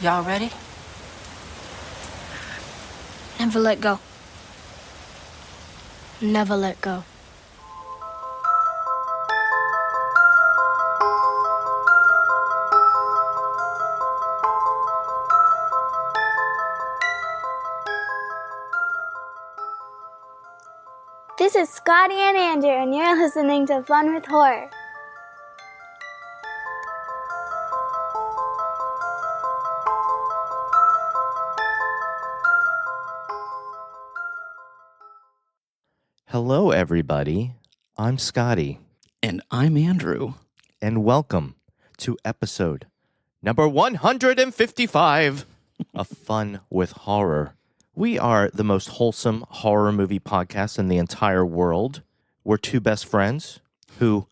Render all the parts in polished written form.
Y'all ready? Never let go. Never let go. This is Scotty and Andrew, and you're listening to Fun with Horror. Hello, everybody. I'm Scotty. And I'm Andrew. And welcome to episode number 155 of Fun with Horror. We are the most wholesome horror movie podcast in the entire world. We're two best friends who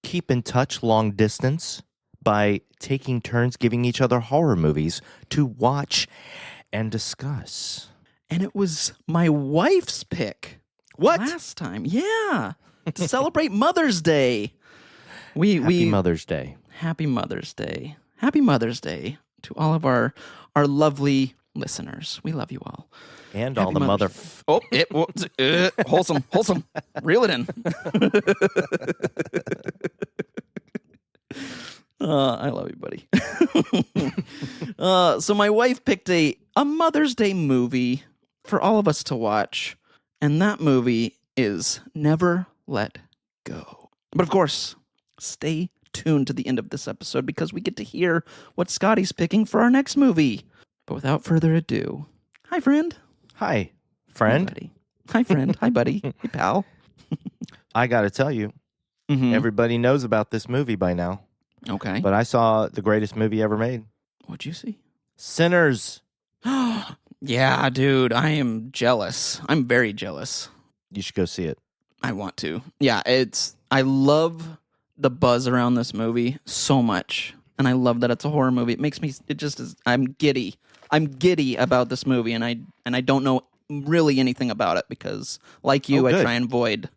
keep in touch long distance by taking turns giving each other horror movies to watch and discuss. And it was my wife's pick. What? Last time. Yeah. To celebrate Mother's Day. Happy Mother's Day. Happy Mother's Day. Happy Mother's Day to all of our lovely listeners. We love you all. And Happy all the Mother's wholesome. Reel it in. I love you, buddy. So my wife picked a Mother's Day movie for all of us to watch, and that movie is Never Let Go. But of course, stay tuned to the end of this episode because we get to hear what Scotty's picking for our next movie. But without further ado, hi, friend. Hi, friend. Hi, buddy. Hi, friend. Hi, buddy. Hey, pal. I got to tell you, everybody knows about this movie by now. Okay. But I saw the greatest movie ever made. What'd you see? Sinners. Yeah, dude, I am jealous. I'm very jealous. You should go see it. I want to. Yeah, I love the buzz around this movie so much. And I love that it's a horror movie. I'm giddy. I'm giddy about this movie, and I don't know really anything about it because, like you, I try and avoid,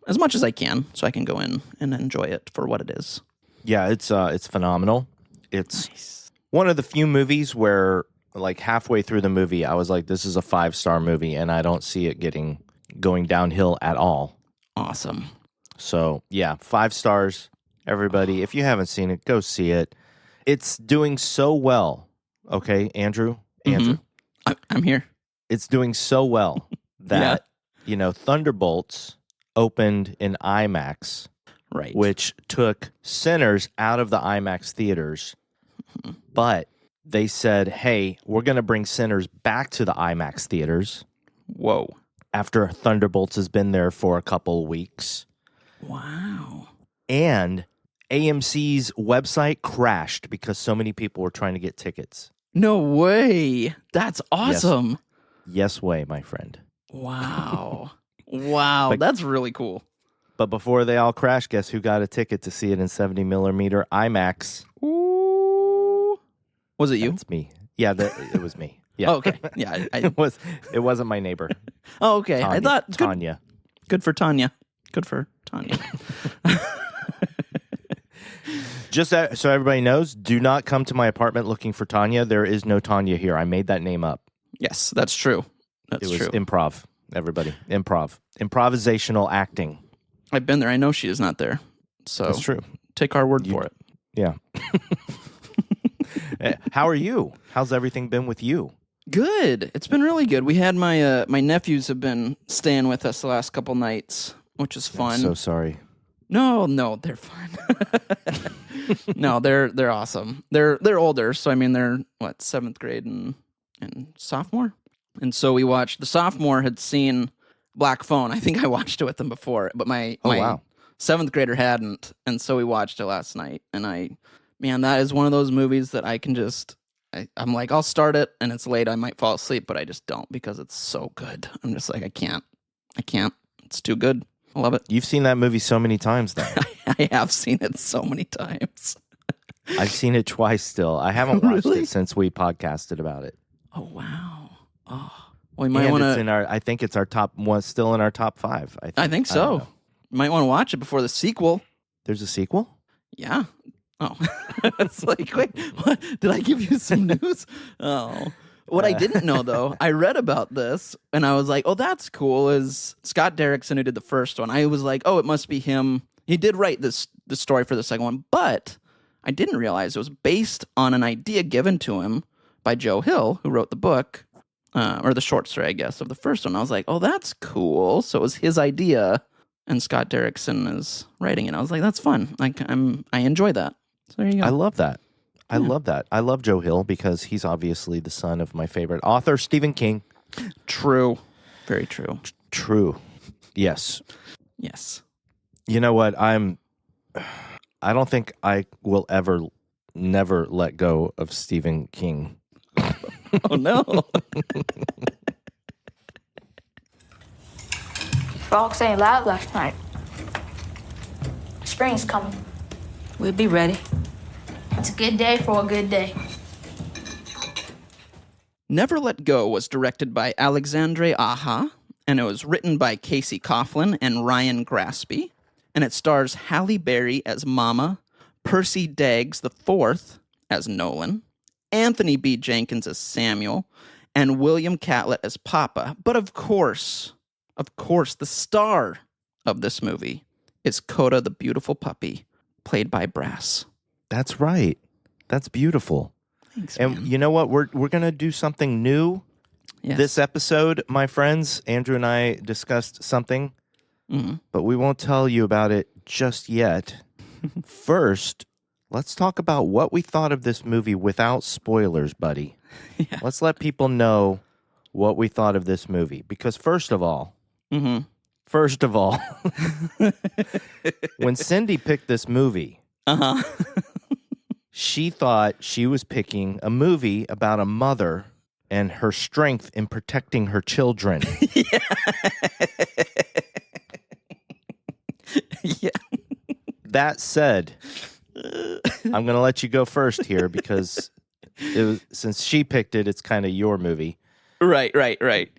as much as I can so I can go in and enjoy it for what it is. Yeah, it's phenomenal. It's one of the few movies where, like, halfway through the movie, I was like, this is a 5-star movie, and I don't see it going downhill at all. Awesome. So, yeah, 5 stars. Everybody, if you haven't seen it, go see it. It's doing so well. Okay, Andrew? I'm here. It's doing so well that, Thunderbolts opened in IMAX. Right. Which took Sinners out of the IMAX theaters. But they said, hey, we're going to bring Sinners back to the IMAX theaters. Whoa. After Thunderbolts has been there for a couple weeks. Wow. And AMC's website crashed because so many people were trying to get tickets. No way. That's awesome. Yes way, my friend. Wow. Wow. That's really cool. But before they all crashed, guess who got a ticket to see it in 70 millimeter IMAX? Ooh. Was it you? It's me. Yeah, it was me. Yeah. Oh, okay. Yeah. It wasn't my neighbor. Oh, okay. Tanya. I thought Tanya. Good for Tanya. Good for Tanya. Just so everybody knows, do not come to my apartment looking for Tanya. There is no Tanya here. I made that name up. Yes, that's true. It was true. Improv, everybody. Improvisational acting. I've been there. I know she is not there. So that's true. Take our word for it. Yeah. How are you? How's everything been with you? Good. It's been really good. We had my nephews have been staying with us the last couple nights, which is fun. I'm so sorry. No, they're fine. No, they're awesome. They're older, so I mean they're 7th grade and sophomore. And so we watched. The sophomore had seen Black Phone. I think I watched it with them before, but my 7th grader hadn't, and so we watched it last night. And that is one of those movies that I can just. I'm like, I'll start it, and it's late. I might fall asleep, but I just don't because it's so good. I'm just like, I can't. It's too good. I love it. You've seen that movie so many times, though. I have seen it so many times. I've seen it twice still. I haven't watched Really? it since we podcasted about it. Oh, wow. Oh, well, you might want to. I think it's our top one, still in our top 5. I think so. You might want to watch it before the sequel. There's a sequel? Yeah. Oh, it's like, wait, what? Did I give you some news? Oh. What I didn't know, though, I read about this, and I was like, oh, that's cool, is Scott Derrickson, who did the first one. I was like, oh, it must be him. He did write the story for the second one, but I didn't realize it was based on an idea given to him by Joe Hill, who wrote the book, or the short story, I guess, of the first one. I was like, oh, that's cool. So it was his idea, and Scott Derrickson is writing it. I was like, that's fun. Like, I enjoy that. So there you go. I love that. I love that. I love Joe Hill because he's obviously the son of my favorite author, Stephen King. True. Very true. True. Yes. Yes. You know what? I don't think I will never let go of Stephen King. Oh, no. Frogs ain't loud last night. Spring's coming. We'll be ready. It's a good day for a good day. Never Let Go was directed by Alexandre Aja, and it was written by Casey Coughlin and Ryan Grassby, and it stars Halle Berry as Mama, Percy Daggs IV as Nolan, Anthony B. Jenkins as Samuel, and William Catlett as Papa. But of course, the star of this movie is Coda the beautiful puppy, played by Brass. That's right. That's beautiful. Thanks, and man. you know what? We're going to do something new Yes. this episode, my friends. Andrew and I discussed something, but we won't tell you about it just yet. First, let's talk about what we thought of this movie without spoilers, buddy. Yeah. Let's let people know what we thought of this movie. Because first of all, when Cindy picked this movie, she thought she was picking a movie about a mother and her strength in protecting her children. Yeah. That said, I'm going to let you go first here because since she picked it, it's kind of your movie. Right.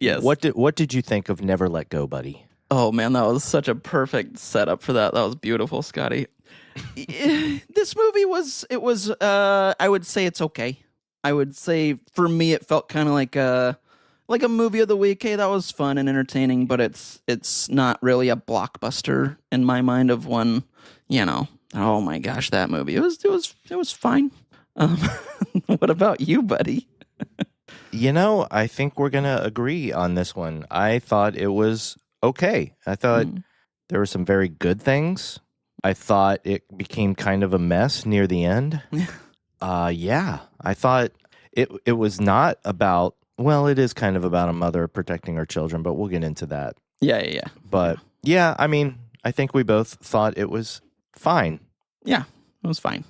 Yes. What did you think of Never Let Go, buddy? Oh, man, that was such a perfect setup for that. That was beautiful, Scotty. This movie was, I would say it's okay. I would say for me, it felt kind of like a movie of the week. Hey, that was fun and entertaining, but it's not really a blockbuster in my mind of one, oh my gosh, that movie. It was fine. What about you, buddy? I think we're going to agree on this one. I thought it was okay. I thought there were some very good things. I thought it became kind of a mess near the end. I thought it was not about, well, it is kind of about a mother protecting her children, but we'll get into that. Yeah. But I mean, I think we both thought it was fine. Yeah, it was fine.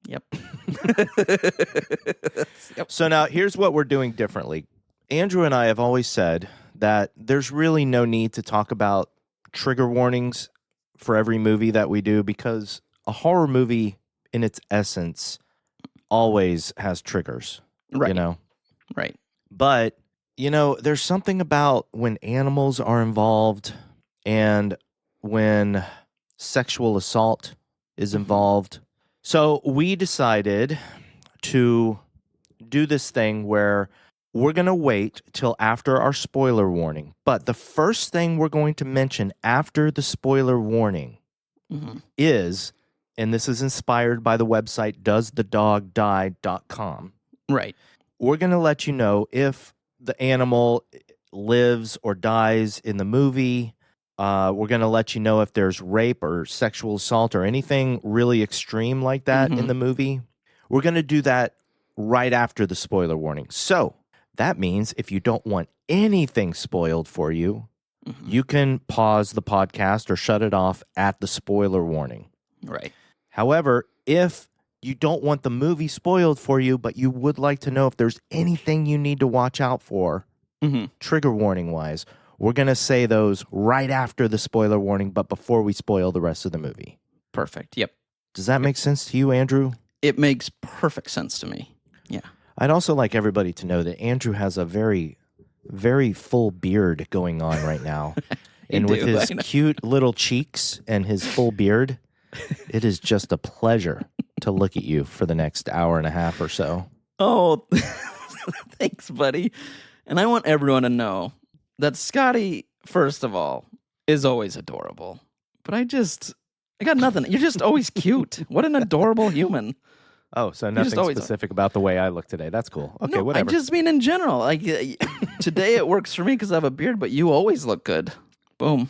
Yep. Yep. So now here's what we're doing differently. Andrew and I have always said that there's really no need to talk about trigger warnings for every movie that we do because a horror movie in its essence always has triggers, Right. Right. But, there's something about when animals are involved and when sexual assault is involved. So we decided to do this thing where we're going to wait till after our spoiler warning. But the first thing we're going to mention after the spoiler warning is, and this is inspired by the website doesthedogdie.com. Right. We're going to let you know if the animal lives or dies in the movie. We're going to let you know if there's rape or sexual assault or anything really extreme like that in the movie. We're going to do that right after the spoiler warning. So that means if you don't want anything spoiled for you, you can pause the podcast or shut it off at the spoiler warning. Right. However, if you don't want the movie spoiled for you, but you would like to know if there's anything you need to watch out for, trigger warning wise, we're going to say those right after the spoiler warning, but before we spoil the rest of the movie. Perfect. Yep. Does that make sense to you, Andrew? It makes perfect sense to me. Yeah. I'd also like everybody to know that Andrew has a very, very full beard going on right now. And with his cute little cheeks and his full beard, it is just a pleasure to look at you for the next hour and a half or so. Oh, thanks, buddy. And I want everyone to know that Scotty, first of all, is always adorable. But I got nothing. You're just always cute. What an adorable human. Oh, so nothing specific about the way I look today. That's cool. Okay, No, whatever. I just mean in general. Like today it works for me because I have a beard, but you always look good. Boom.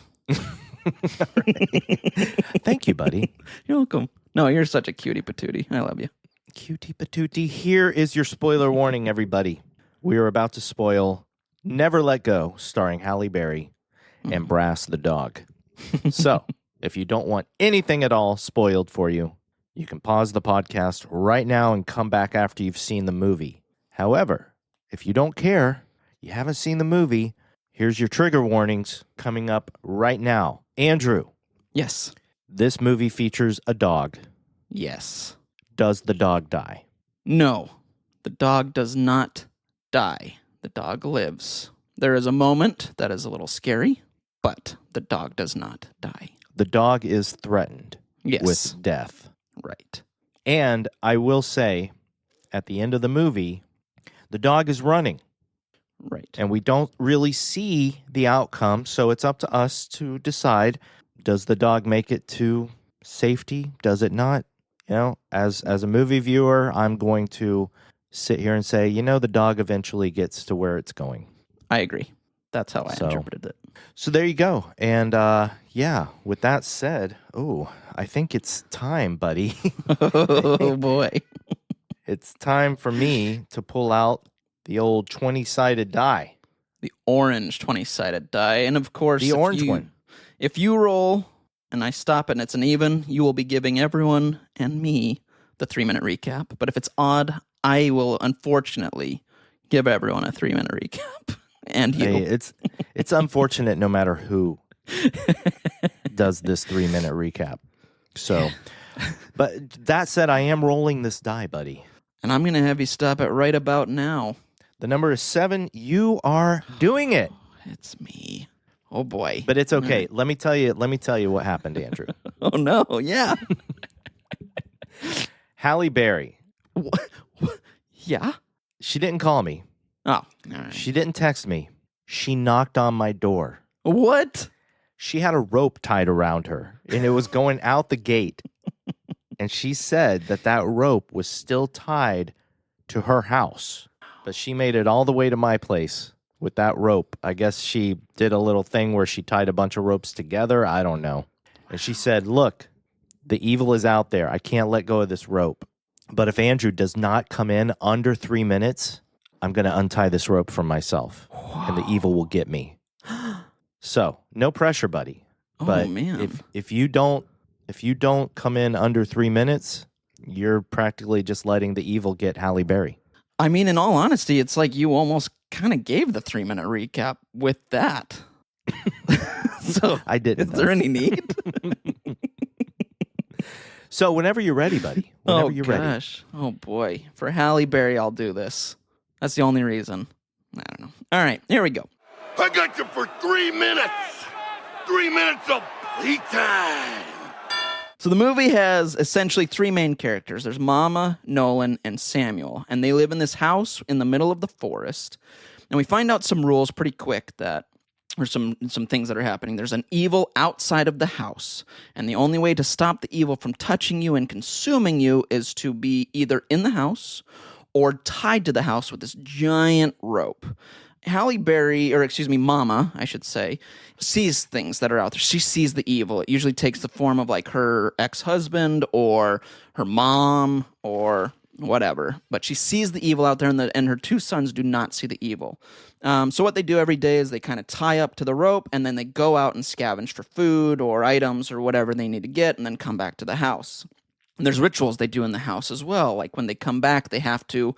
Thank you, buddy. You're welcome. No, you're such a cutie patootie. I love you. Cutie patootie. Here is your spoiler warning, everybody. We are about to spoil Never Let Go, starring Halle Berry and Brass the dog. So, if you don't want anything at all spoiled for you, you can pause the podcast right now and come back after you've seen the movie. However, if you don't care, you haven't seen the movie, here's your trigger warnings coming up right now. Andrew. Yes. This movie features a dog. Yes. Does the dog die? No. The dog does not die. The dog lives. There is a moment that is a little scary, but the dog does not die. The dog is threatened with death. Right. And I will say, at the end of the movie, the dog is running. Right. And we don't really see the outcome, so it's up to us to decide, does the dog make it to safety? Does it not? You know, as a movie viewer, I'm going to sit here and say, the dog eventually gets to where it's going. I agree. That's how I interpreted it. So there you go. And with that said, I think it's time, buddy. Oh, boy. It's time for me to pull out the old 20-sided die. The orange 20-sided die. And of course, the orange one. If you roll and I stop and it's an even, you will be giving everyone and me the 3-minute recap. But if it's odd, I will unfortunately give everyone a 3-minute recap. And you. Hey, it's unfortunate no matter who does this 3-minute recap. So, but that said, I am rolling this die, buddy. And I'm going to have you stop it right about now. The number is 7. You are doing it. It's me. Oh, boy. But it's okay. Let me tell you what happened, Andrew. Oh, no. Yeah. Halle Berry. What? Yeah? She didn't call me. Oh, all right. She didn't text me. She knocked on my door. What? She had a rope tied around her, and it was going out the gate. And she said that rope was still tied to her house. But she made it all the way to my place with that rope. I guess she did a little thing where she tied a bunch of ropes together. I don't know. And she said, look, the evil is out there. I can't let go of this rope. But if Andrew does not come in under 3 minutes, I'm going to untie this rope from myself. Whoa. And the evil will get me. So, no pressure, buddy. But man. If you don't come in under 3 minutes, you're practically just letting the evil get Halle Berry. I mean, in all honesty, it's like you almost kind of gave the 3-minute recap with that. So I didn't. Is there any need? So whenever you're ready, buddy. Whenever you're ready. Oh, boy. For Halle Berry, I'll do this. That's the only reason. I don't know. All right, here we go. I got you for 3 minutes. 3 minutes of playtime. So the movie has essentially 3 main characters. There's Mama, Nolan, and Samuel. And they live in this house in the middle of the forest. And we find out some rules pretty quick that there's some things that are happening. There's an evil outside of the house. And the only way to stop the evil from touching you and consuming you is to be either in the house or tied to the house with this giant rope. Halle Berry, Mama, I should say, sees things that are out there. She sees the evil. It usually takes the form of like her ex-husband or her mom or whatever. But she sees the evil out there, and her 2 sons do not see the evil. So what they do every day is they kind of tie up to the rope, and then they go out and scavenge for food or items or whatever they need to get, and then come back to the house. And there's rituals they do in the house as well. Like when they come back, they have to,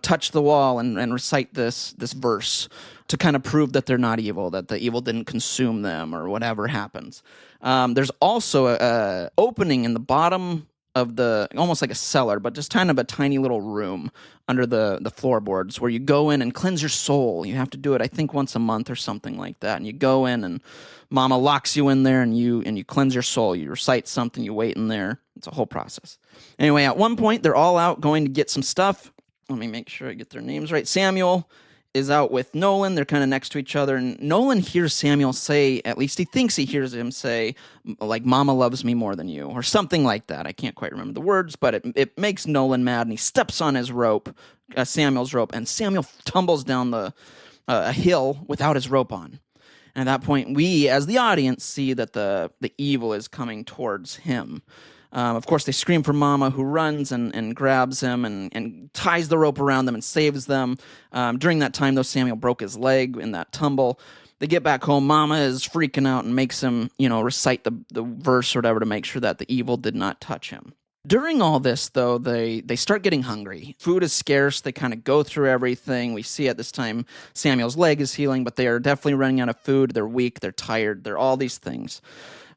touch the wall and recite this verse to kind of prove that they're not evil, that the evil didn't consume them or whatever happens. There's also a opening in the bottom of the, almost like a cellar, but just kind of a tiny little room under the floorboards where you go in and cleanse your soul. You have to do it, I think, once a month or something like that. And you go in and Mama locks you in there and you cleanse your soul. You recite something, you wait in there. It's a whole process. Anyway, at one point, they're all out going to get some stuff. Let me make sure I get their names right. Samuel is out with Nolan. They're kind of next to each other. And Nolan hears Samuel say, at least he thinks he hears him say, like, Mama loves me more than you, or something like that. I can't quite remember the words, but it makes Nolan mad, and he steps on his rope, Samuel's rope, and Samuel tumbles down a hill without his rope on. And at that point, we, as the audience, see that the evil is coming towards him. Of course, they scream for Mama, who runs and grabs him and ties the rope around them and saves them. During that time, though, Samuel broke his leg in that tumble. They get back home. Mama is freaking out and makes him, recite the verse or whatever to make sure that the evil did not touch him. During all this, though, they start getting hungry. Food is scarce. They kind of go through everything. We see at this time Samuel's leg is healing, but they are definitely running out of food. They're weak. They're tired. They're all these things.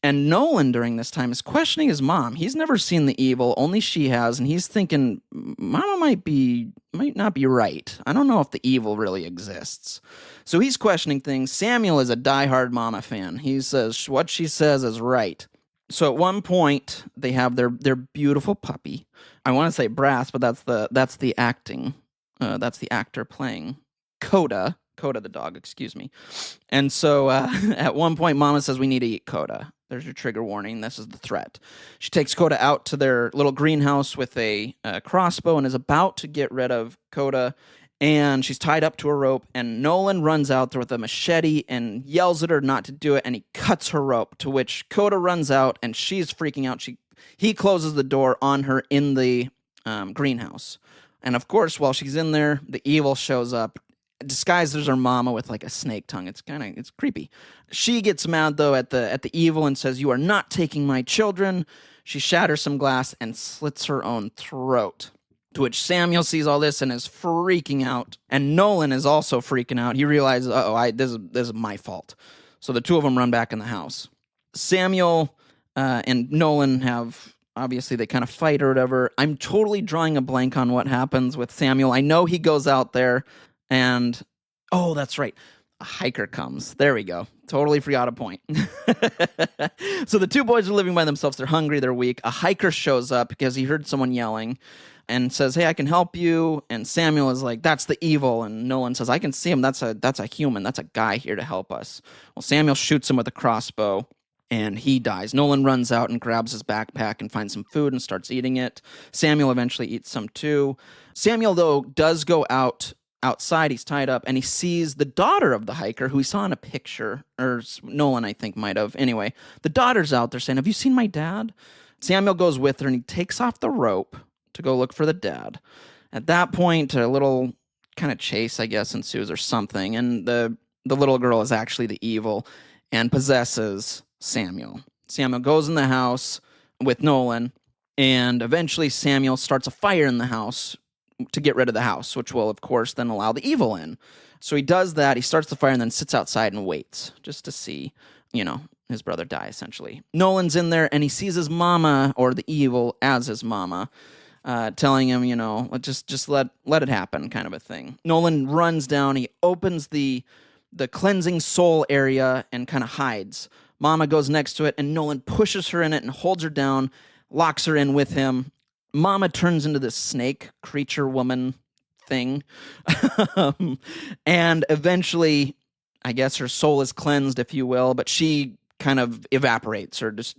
And Nolan, during this time, is questioning his mom. He's never seen the evil, only she has, and he's thinking, Mama might not be right. I don't know if the evil really exists. So he's questioning things. Samuel is a diehard Mama fan. He says what she says is right. So at one point, they have their beautiful puppy. I want to say Brass, but that's the acting. That's the actor playing Coda the dog, excuse me. And so at one point, Mama says, we need to eat Coda. There's your trigger warning. This is the threat. She takes Coda out to their little greenhouse with a crossbow and is about to get rid of Coda. And she's tied up to a rope. And Nolan runs out there with a machete and yells at her not to do it. And he cuts her rope, to which Coda runs out and she's freaking out. He closes the door on her in the greenhouse. And of course, while she's in there, the evil shows up, disguised as her mama with like a snake tongue. It's creepy. She gets mad though at the evil and says, "You are not taking my children." She shatters some glass and slits her own throat. To which Samuel sees all this and is freaking out, and Nolan is also freaking out. He realizes, this is my fault. So the two of them run back in the house. Samuel and Nolan have, obviously, they kind of fight or whatever. I'm totally drawing a blank on what happens with Samuel. I know he goes out there. And, oh, that's right. A hiker comes. There we go. Totally forgot a point. So the two boys are living by themselves. They're hungry. They're weak. A hiker shows up because he heard someone yelling and says, "Hey, I can help you." And Samuel is like, "That's the evil." And Nolan says, "I can see him. That's a human. That's a guy here to help us." Well, Samuel shoots him with a crossbow and he dies. Nolan runs out and grabs his backpack and finds some food and starts eating it. Samuel eventually eats some too. Samuel, though, does go outside. He's tied up, and he sees the daughter of the hiker who he saw in a picture, or Nolan, I think, might have. Anyway, the daughter's out there saying, "Have you seen my dad?" Samuel goes with her, and he takes off the rope to go look for the dad. At that point, a little kind of chase, I guess, ensues or something, and the little girl is actually the evil and possesses Samuel. Samuel goes in the house with Nolan, and eventually Samuel starts a fire in the house to get rid of the house, which will, of course, then allow the evil in. So he does that. He starts the fire and then sits outside and waits just to see, his brother die, essentially. Nolan's in there, and he sees his mama, or the evil as his mama, telling him, just let it happen, kind of a thing. Nolan runs down. He opens the cleansing soul area and kind of hides. Mama goes next to it, and Nolan pushes her in it and holds her down, locks her in with him. Mama turns into this snake creature woman thing. And eventually, I guess her soul is cleansed, if you will, but she kind of evaporates or just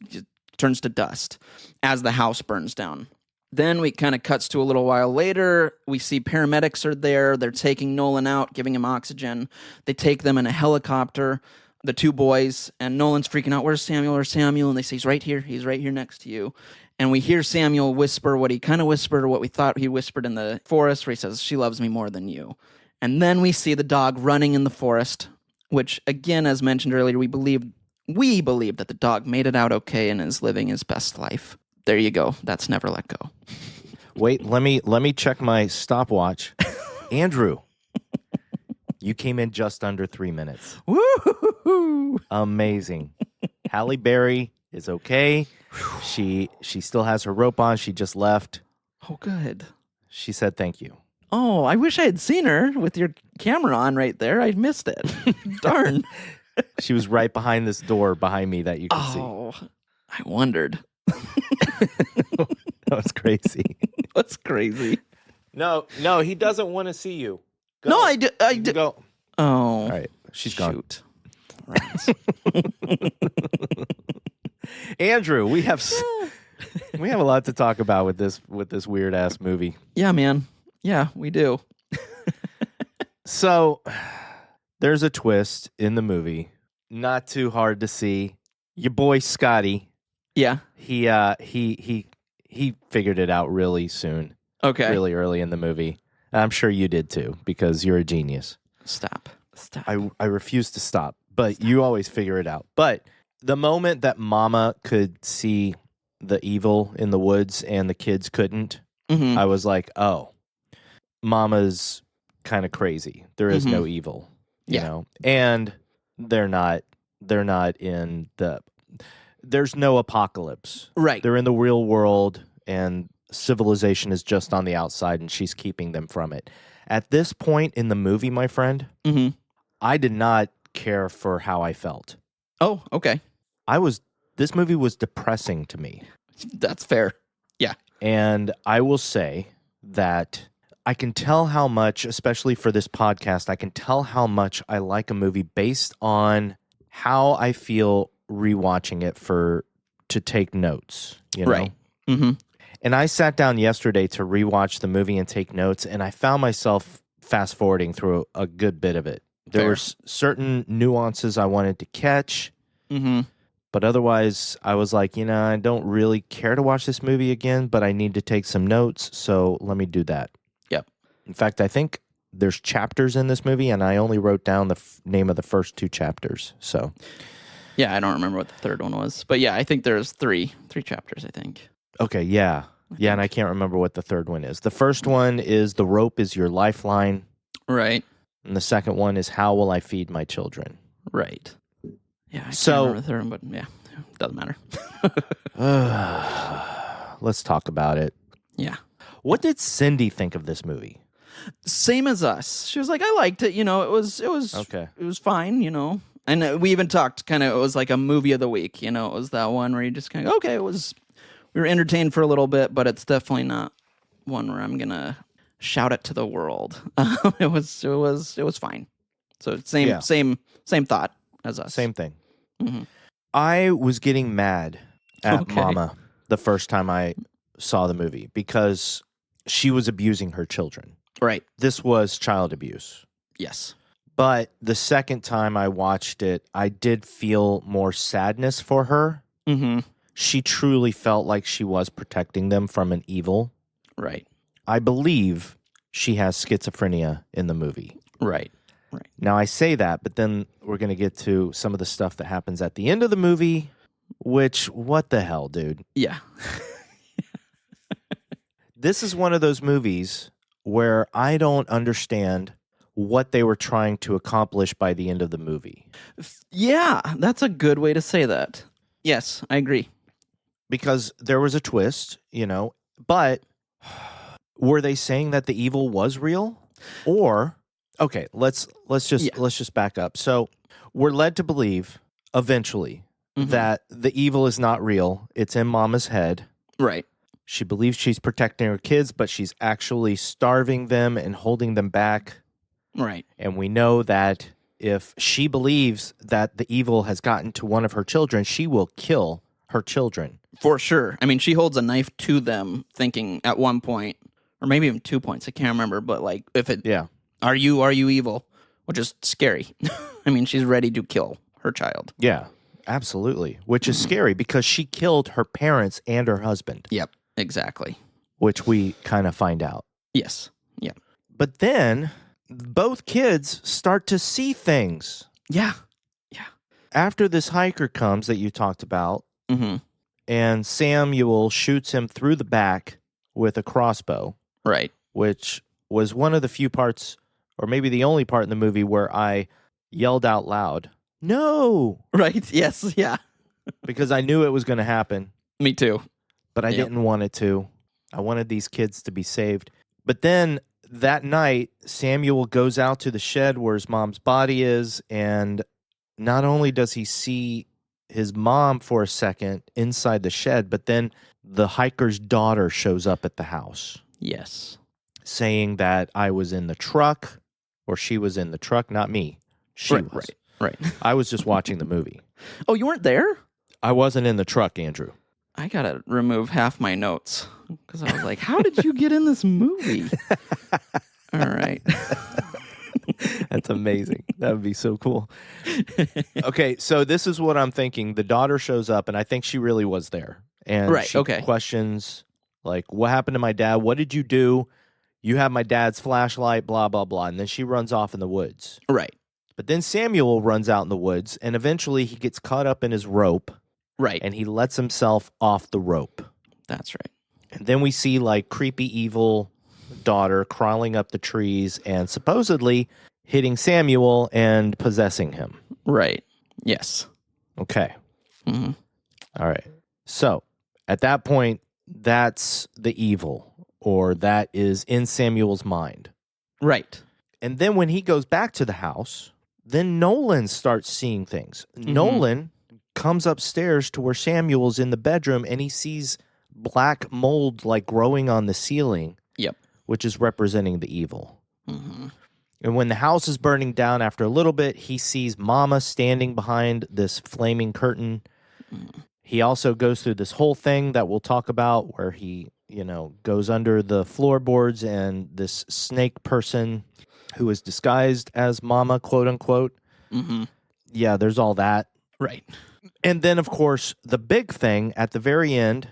turns to dust as the house burns down. Then we kind of cuts to a little while later. We see paramedics are there. They're taking Nolan out, giving him oxygen. They take them in a helicopter, the two boys, and Nolan's freaking out. Where's Samuel? Where's Samuel? And they say, he's right here. He's right here next to you. And we hear Samuel whisper what he kind of whispered, or what we thought he whispered in the forest, where he says, "She loves me more than you." And then we see the dog running in the forest, which, again, as mentioned earlier, we believe that the dog made it out okay and is living his best life. There you go. That's Never Let Go. Wait, let me check my stopwatch. Andrew, you came in just under 3 minutes. Woo-hoo-hoo. Amazing. Halle Berry is okay. She still has her rope on. She just left. Oh, good. She said thank you. Oh, I wish I had seen her with your camera on right there. I missed it. Darn. She was right behind this door behind me that you can see. Oh, I wondered. That was crazy. That's crazy. No, he doesn't want to see you. Go. No, I did. Go. Oh. All right. She's gone. Shoot. Right. Andrew, we have a lot to talk about with this weird ass movie. Yeah, man. Yeah, we do. So there's a twist in the movie. Not too hard to see. Your boy Scotty, Yeah. he figured it out really soon. Okay. Really early in the movie. I'm sure you did too, because you're a genius. Stop. I refuse to stop, but you always figure it out. But the moment that Mama could see the evil in the woods and the kids couldn't, Mhm. I was like, oh, Mama's kind of crazy. There is no evil, you Yeah. know, and they're not in there's no apocalypse. Right. They're in the real world, and civilization is just on the outside, and she's keeping them from it. At this point in the movie, my friend, Mhm. I did not care for how I felt. Oh, okay. This movie was depressing to me. That's fair. Yeah. And I will say that I can tell how much, especially for this podcast, I can tell how much I like a movie based on how I feel rewatching it to take notes, you know? Right. Mm-hmm. And I sat down yesterday to rewatch the movie and take notes, and I found myself fast forwarding through a good bit of it. There Fair. were certain nuances I wanted to catch, Mm-hmm. but otherwise I was like, I don't really care to watch this movie again, but I need to take some notes, so let me do that. Yep. In fact, I think there's chapters in this movie, and I only wrote down the name of the first 2 chapters. So, Yeah, I don't remember what the third one was, but yeah, I think there's three chapters. I think. okay, yeah, and I can't remember what the third one is. The first one is The Rope is Your Lifeline, Right. and the second one is How Will I Feed My Children? Right. Yeah. I can't So- remember the third one, but yeah, doesn't matter. Let's talk about it. Yeah. What did Cindy think of this movie? Same as us. She was like, I liked it. It was Okay. It was fine. And we even talked kind of. It was like a movie of the week. It was that one where you just kind of okay. It was. We were entertained for a little bit, but it's definitely not one where I'm gonna shout it to the world. It was fine. So same thought as us. Same thing. Mhm. I was getting mad at Okay. Mama the first time I saw the movie because she was abusing her children. Right. This was child abuse. Yes. But the second time I watched it, I did feel more sadness for her. Mm-hmm. She truly felt like she was protecting them from an evil. Right. I believe she has schizophrenia in the movie. Right. Now, I say that, but then we're going to get to some of the stuff that happens at the end of the movie, which, what the hell, dude? Yeah. This is one of those movies where I don't understand what they were trying to accomplish by the end of the movie. Yeah. That's a good way to say that. Yes, I agree. Because there was a twist, but were they saying that the evil was real? Or okay, let's just back up. So, we're led to believe eventually Mhm. that the evil is not real. It's in Mama's head. Right. She believes she's protecting her kids, but she's actually starving them and holding them back. Right. And we know that if she believes that the evil has gotten to one of her children, she will kill her children. For sure. I mean, she holds a knife to them, thinking at one point, or maybe even 2 points. I can't remember, but like, if it, Yeah. are you evil? Which is scary. I mean, she's ready to kill her child. Yeah, absolutely. Which is scary because she killed her parents and her husband, Yep. Exactly. which we kind of find out. Yes. Yep. But then both kids start to see things. Yeah. After this hiker comes that you talked about, Mm-hmm. and Samuel shoots him through the back with a crossbow, Right. which was one of the few parts, or maybe the only part in the movie where I yelled out loud, "No!" Right. Yes. Yeah. because I knew it was going to happen, Me too. but I didn't want it to. I wanted these kids to be saved. But then that night, Samuel goes out to the shed where his mom's body is, and not only does he see his mom for a second inside the shed, but then the hiker's daughter shows up at the house. Yes. Saying that I was in the truck, or she was in the truck, not me. She was. Right. I was just watching the movie. Oh, you weren't there? I wasn't in the truck, Andrew. I gotta remove half my notes because I was like, how did you get in this movie? All right. That's amazing. That would be so cool. Okay, so this is what I'm thinking. The daughter shows up, and I think she really was there. And she questions, like, what happened to my dad? What did you do? You have my dad's flashlight, blah, blah, blah. And then she runs off in the woods. Right. But then Samuel runs out in the woods, and eventually he gets caught up in his rope. Right. And he lets himself off the rope. That's right. And then we see, like, creepy, evil daughter crawling up the trees and supposedly hitting Samuel and possessing him. Right. Yes. Okay. Mm-hmm. All right. So at that point, that's the evil, or that is in Samuel's mind. Right. And then when he goes back to the house, then Nolan starts seeing things. Mm-hmm. Nolan comes upstairs to where Samuel's in the bedroom, and he sees black mold like growing on the ceiling. Yep. Which is representing the evil. Mm-hmm. And when the house is burning down after a little bit, he sees Mama standing behind this flaming curtain. Mm. He also goes through this whole thing that we'll talk about where he, goes under the floorboards, and this snake person who is disguised as Mama, quote unquote. Mm-hmm. Yeah, there's all that. Right. And then, of course, the big thing at the very end,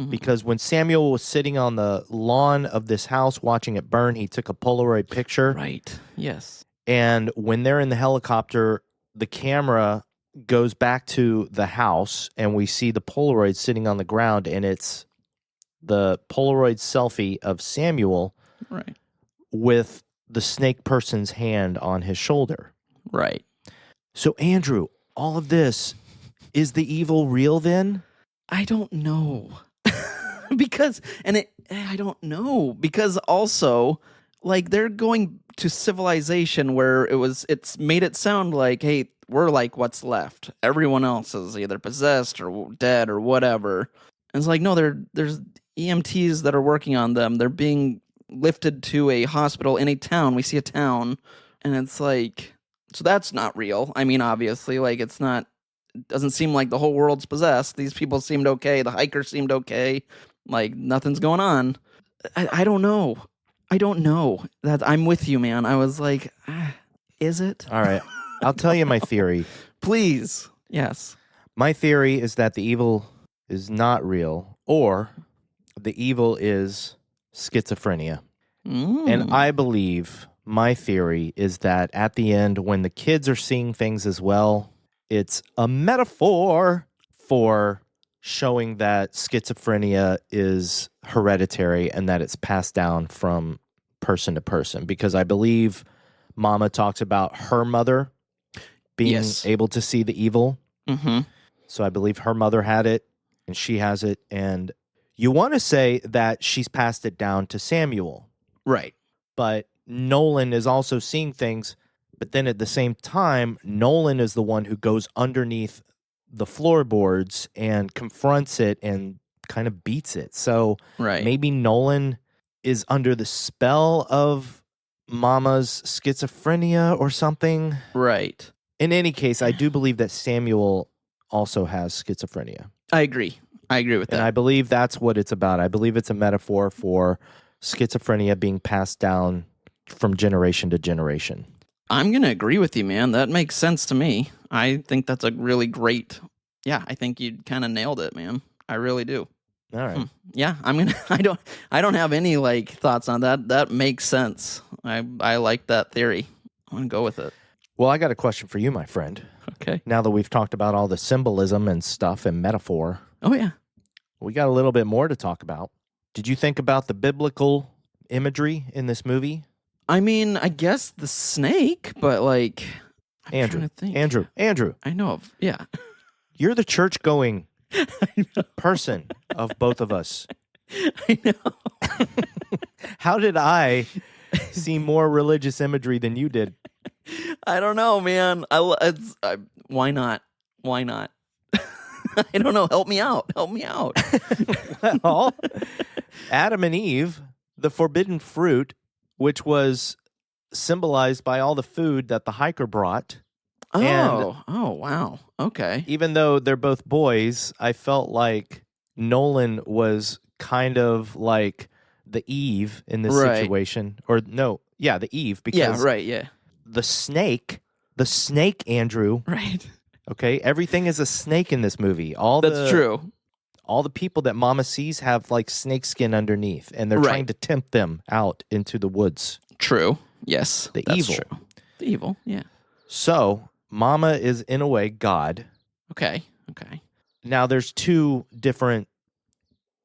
because when Samuel was sitting on the lawn of this house watching it burn, he took a Polaroid picture. Right. Yes. And when they're in the helicopter, the camera goes back to the house, and we see the Polaroid sitting on the ground, and it's the Polaroid selfie of Samuel Right. with the snake person's hand on his shoulder. Right. So, Andrew, all of this, is the evil real then? I don't know. I don't know. Because also, like, they're going to civilization where it's made it sound like, hey, we're like what's left. Everyone else is either possessed or dead or whatever. And it's like, no, there's EMTs that are working on them. They're being lifted to a hospital in a town. We see a town, and it's like, so that's not real. I mean, obviously, like, it doesn't seem like the whole world's possessed. These people seemed okay. The hiker seemed okay. Like, nothing's going on. I don't know. I don't know. I'm with you, man. I was like, is it? All right. I'll tell you my theory. Please. Yes. My theory is that the evil is not real, or the evil is schizophrenia. And I believe my theory is that at the end, when the kids are seeing things as well, it's a metaphor for showing that schizophrenia is hereditary and that it's passed down from person to person. Because I believe Mama talks about her mother being able to see the evil. Mm-hmm. So I believe her mother had it and she has it. And you want to say that she's passed it down to Samuel. Right. But Nolan is also seeing things. But then at the same time, Nolan is the one who goes underneath the floorboards and confronts it and kind of beats it. So maybe Nolan is under the spell of Mama's schizophrenia or something. Right. In any case, I do believe that Samuel also has schizophrenia. I agree with that. And I believe that's what it's about. I believe it's a metaphor for schizophrenia being passed down from generation to generation. I'm going to agree with you, man. That makes sense to me. I think that's a really great... Yeah, I think you kind of nailed it, man. I really do. All right. Yeah, I don't have any like thoughts on that. That makes sense. I like that theory. I'm going to go with it. Well, I got a question for you, my friend. Okay. Now that we've talked about all the symbolism and stuff and metaphor. Oh, yeah. We got a little bit more to talk about. Did you think about the biblical imagery in this movie? I mean, I guess the snake, but like... I'm Andrew. trying to think. Andrew. I know of, yeah. You're the church-going person of both of us. I know. How did I see more religious imagery than you did? I don't know, man. Why not? Why not? I don't know. Help me out. Help me out. Well, Adam and Eve, the forbidden fruit, which was symbolized by all the food that the hiker brought. Oh, wow. Okay. Even though they're both boys, I felt like Nolan was kind of like the Eve in this Right. situation. Or no, yeah, the Eve. Because Yeah, right, yeah. the snake, Andrew, Right. okay, everything is a snake in this movie. That's true. All the people that Mama sees have like snake skin underneath, and they're Right. trying to tempt them out into the woods. True. Yes. The that's evil. True. The evil, yeah. So Mama is in a way God. Okay. Now there's two different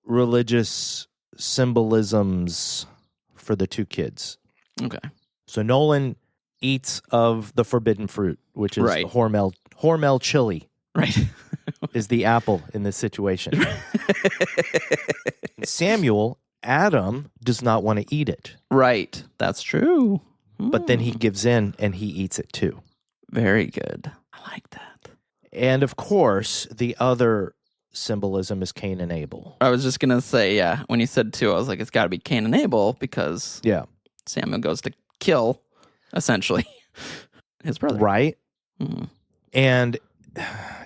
religious symbolisms for the two kids. Okay. So Nolan eats of the forbidden fruit, which is Right. Hormel chili Right. is the apple in this situation. Samuel, Adam, does not want to eat it, Right. That's true. but then he gives in and he eats it too. Very good. I like that. And of course, the other symbolism is Cain and Abel. I was just going to say, yeah, when you said two, I was like, it's got to be Cain and Abel because Yeah. Samuel goes to kill, essentially, his brother. Right? Mhm. And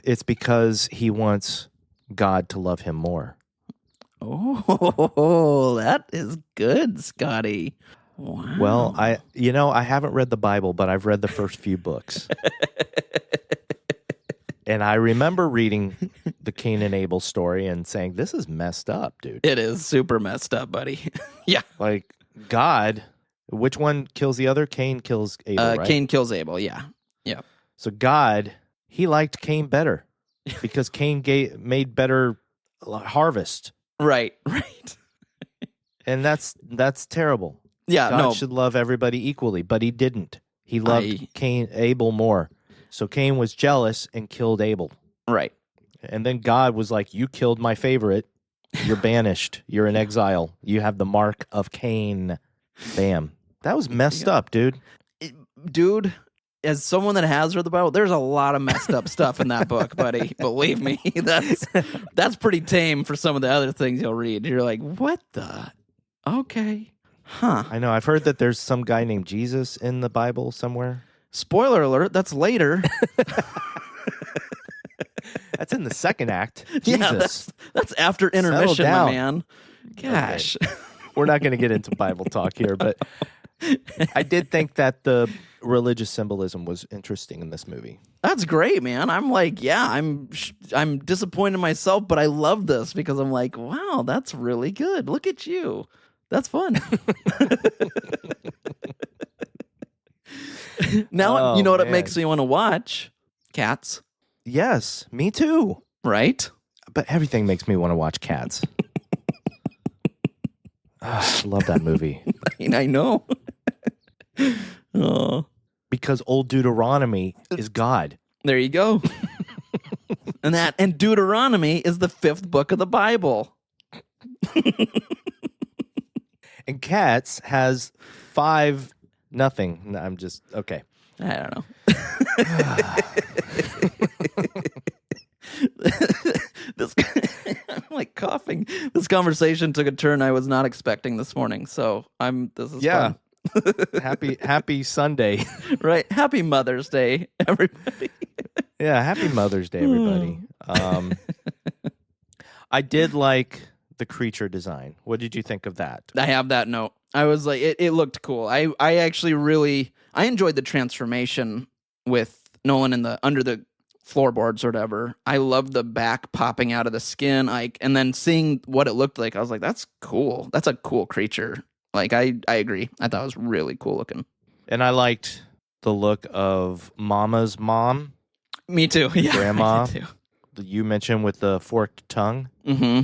it's because he wants God to love him more. Oh, that is good, Scotty. Wow. Well, I haven't read the Bible, but I've read the first few books. And I remember reading the Cain and Abel story and saying, this is messed up, dude. It is super messed up, buddy. Yeah. Like, God, which one kills the other? Cain kills Abel, right? Cain kills Abel, yeah. Yeah. So God, he liked Cain better because Cain made better harvest. Right. And that's terrible. Yeah, God no. should love everybody equally, but he didn't. He loved Abel more. So Cain was jealous and killed Abel. Right. And then God was like, you killed my favorite. You're banished. You're in exile. You have the mark of Cain. Bam. That was messed up, dude. Dude, as someone that has read the Bible, there's a lot of messed up stuff in that book, buddy. Believe me, that's pretty tame for some of the other things you'll read. You're like, what the? Okay. Huh. I know. I've heard that there's some guy named Jesus in the Bible somewhere. Spoiler alert, that's later. That's in the second act. Jesus. Yeah, that's after intermission, my down. man. Gosh. Okay. We're not going to get into Bible talk here, but I did think that the religious symbolism was interesting in this movie. That's great, man. I'm like, yeah, I'm disappointed in myself, but I love this because I'm like, wow, that's really good. Look at you. That's fun. Now, you know what it makes me want to watch? Cats, Yes, me too. right? But everything makes me want to watch Cats. I love that movie. I mean, I know. Oh, Because old Deuteronomy is God. there you go. And Deuteronomy is the 5th book of the Bible. And Cats has 5 nothing. No, I'm just okay. I don't know. I'm like coughing. This conversation took a turn I was not expecting this morning. So this is fun. happy Sunday. Right. Happy Mother's Day, everybody. Yeah, happy Mother's Day, everybody. I did like the creature design. What did you think of that? I have that note. I was like, it looked cool. I actually really enjoyed the transformation with Nolan under the floorboards or whatever. I loved the back popping out of the skin. And then seeing what it looked like, I was like, that's cool. That's a cool creature. Like, I agree. I thought it was really cool looking. And I liked the look of Mama's mom. Me too. Yeah. Grandma. Me too. You mentioned with the forked tongue. Mm-hmm.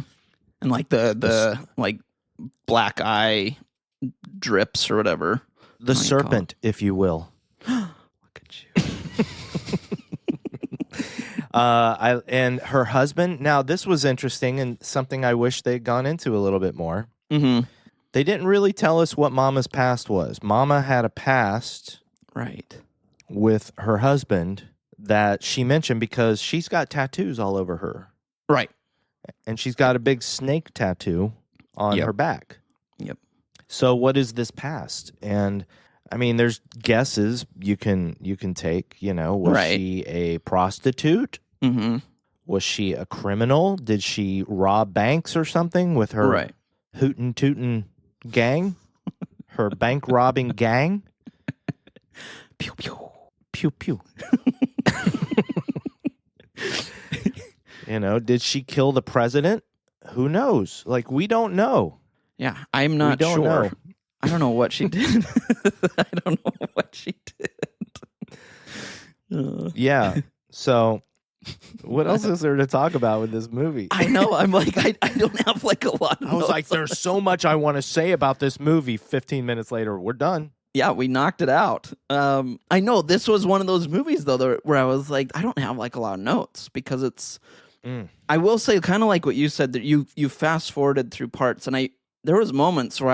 And like the like black eye drips or whatever. The What do you call serpent, if you will. Look at you. And her husband. Now, this was interesting and something I wish they'd gone into a little bit more. Mm-hmm. They didn't really tell us what Mama's past was. Mama had a past, Right, with her husband that she mentioned because she's got tattoos all over her, right. and she's got a big snake tattoo on her back. Yep. So, what is this past? And I mean, there's guesses you can take. Was she a prostitute? Mm-hmm. Was she a criminal? Did she rob banks or something with her hootin' tootin' gang? Her bank robbing gang? Pew pew. Pew pew. Did she kill the president? Who knows? Like, we don't know. Yeah, I'm not don't sure. know. I don't know what she did. I don't know what she did. Yeah. So, what else is there to talk about with this movie? I know. I'm like, I don't have like a lot of I was notes like, there's so much I want to say about this movie. 15 minutes later, we're done. Yeah, we knocked it out. I know this was one of those movies though where I was like, I don't have like a lot of notes because it's. I will say, kind of like what you said, that you fast forwarded through parts, and there was moments where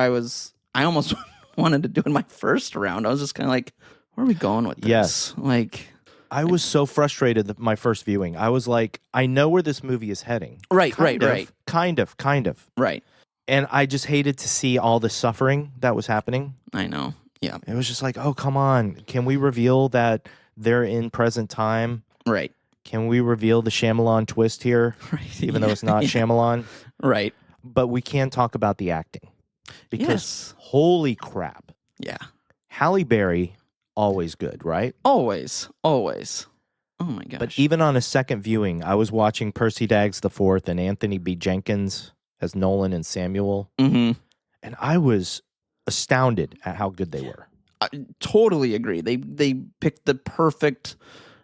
I almost wanted to do in my first round. I was just kind of like, where are we going with this? Yes, like. I was so frustrated my first viewing. I was like, I know where this movie is heading. Right. Kind of. Right. And I just hated to see all the suffering that was happening. I know. Yeah. It was just like, oh, come on. Can we reveal that they're in present time? Right. Can we reveal the Shyamalan twist here? Right. Even though it's not Shyamalan? Right. But we can talk about the acting. Because holy crap. Yeah. Halle Berry, always good, right? Always. Oh my gosh. But even on a second viewing, I was watching Percy Daggs IV and Anthony B. Jenkins as Nolan and Samuel. Mm-hmm. And I was astounded at how good they were. I totally agree. They picked the perfect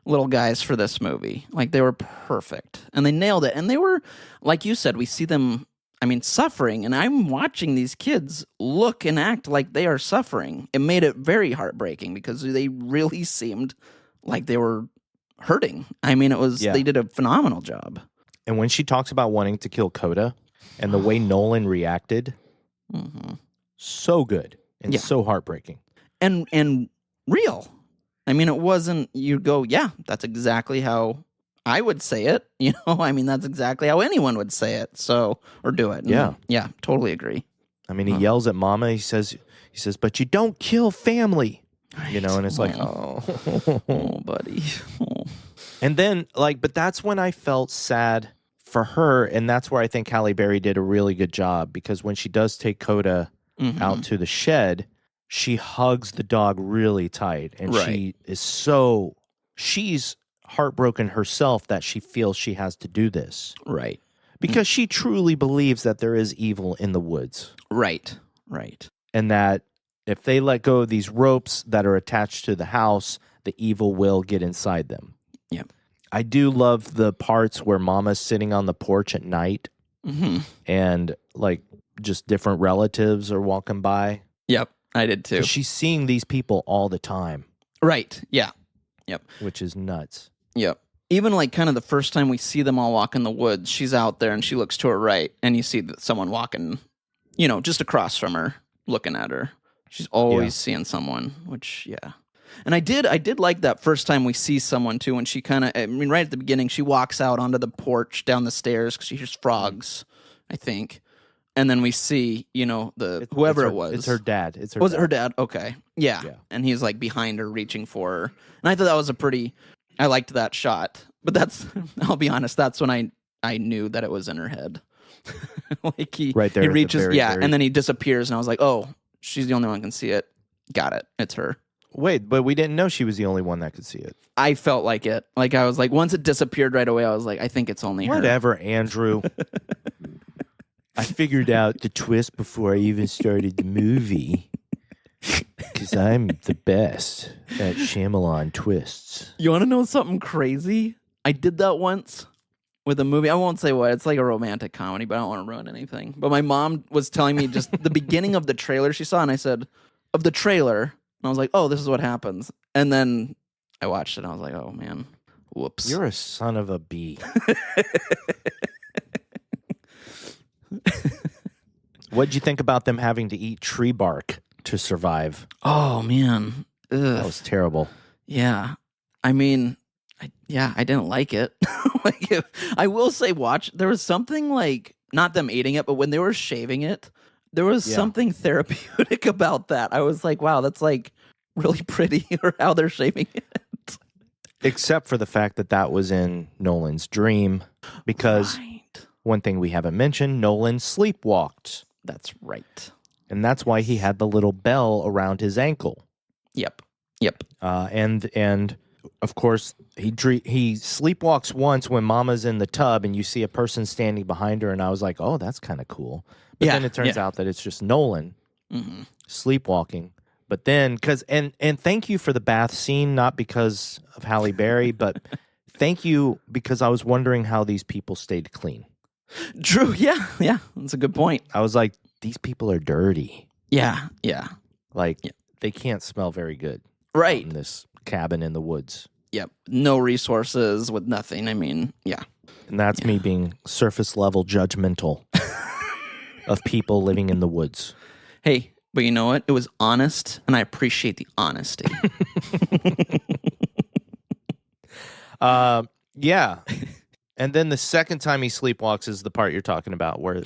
little guys for this movie. Like, they were perfect. And they nailed it. And they were, like you said, we see them, suffering. And I'm watching these kids look and act like they are suffering. It made it very heartbreaking because they really seemed like they were hurting. They did a phenomenal job. And when she talks about wanting to kill Coda and the way Nolan reacted, so good and so heartbreaking. And real. It wasn't, you go, yeah, that's exactly how I would say it. That's exactly how anyone would say it. So, or do it. And yeah, totally agree. He yells at Mama. He says, but you don't kill family. Right. And it's like, oh, buddy. Oh. And then, but that's when I felt sad for her. And that's where I think Halle Berry did a really good job, because when she does take Coda out to the shed, she hugs the dog really tight. And she's heartbroken herself that she feels she has to do this. Right. Because she truly believes that there is evil in the woods. Right. And that if they let go of these ropes that are attached to the house, the evil will get inside them. Yep. I do love the parts where Mama's sitting on the porch at night and just different relatives are walking by. Yep, I did too. She's seeing these people all the time. Right, yeah. Yep. Which is nuts. Yep. Even kind of the first time we see them all walk in the woods, she's out there and she looks to her right and you see someone walking, just across from her, looking at her. She's always seeing someone, which, yeah. And I did like that first time we see someone too, when she kind of, right at the beginning, she walks out onto the porch down the stairs because she hears frogs, I think. And then we see, whoever it was. It's her dad. Was it her dad? Okay. Yeah. And he's behind her, reaching for her. And I thought that was I liked that shot. But I'll be honest, that's when I knew that it was in her head. Right there. He reaches, and then he disappears, and I was like, oh, she's the only one who can see it. Got it. It's her. Wait, but we didn't know she was the only one that could see it. I felt like it. I was like, once it disappeared right away, I was like, I think it's only her. Whatever, Andrew. I figured out the twist before I even started the movie. Because I'm the best at Shyamalan twists. You want to know something crazy? I did that once with a movie. I won't say what. It's like a romantic comedy, but I don't want to ruin anything. But my mom was telling me just the beginning of the trailer she saw, and I said, of the trailer. And I was like, oh, this is what happens. And then I watched it, and I was like, oh, man. Whoops. You're a son of a bee. What'd you think about them having to eat tree bark to survive? Oh, man. Ugh. That was terrible. Yeah. I mean, I didn't like it. I will say, there was something like, not them eating it, but when they were shaving it, there was something therapeutic about that. I was like, wow, that's like really pretty, or how they're shaving it. Except for the fact that that was in Nolan's dream, because one thing we haven't mentioned, Nolan sleepwalked. That's right. And that's why he had the little bell around his ankle. Yep. And of course, he sleepwalks once when Mama's in the tub and you see a person standing behind her, and I was like, oh, that's kind of cool. But then it turns out that it's just Nolan sleepwalking. But then, and thank you for the bath scene, not because of Halle Berry, but thank you because I was wondering how these people stayed clean. True, yeah, that's a good point. I was like, these people are dirty. Yeah. They can't smell very good. Right. In this cabin in the woods. Yep. No resources, with nothing. I mean, yeah. And that's me being surface level judgmental of people living in the woods. Hey, but you know what? It was honest, and I appreciate the honesty. Yeah. And then the second time he sleepwalks is the part you're talking about, where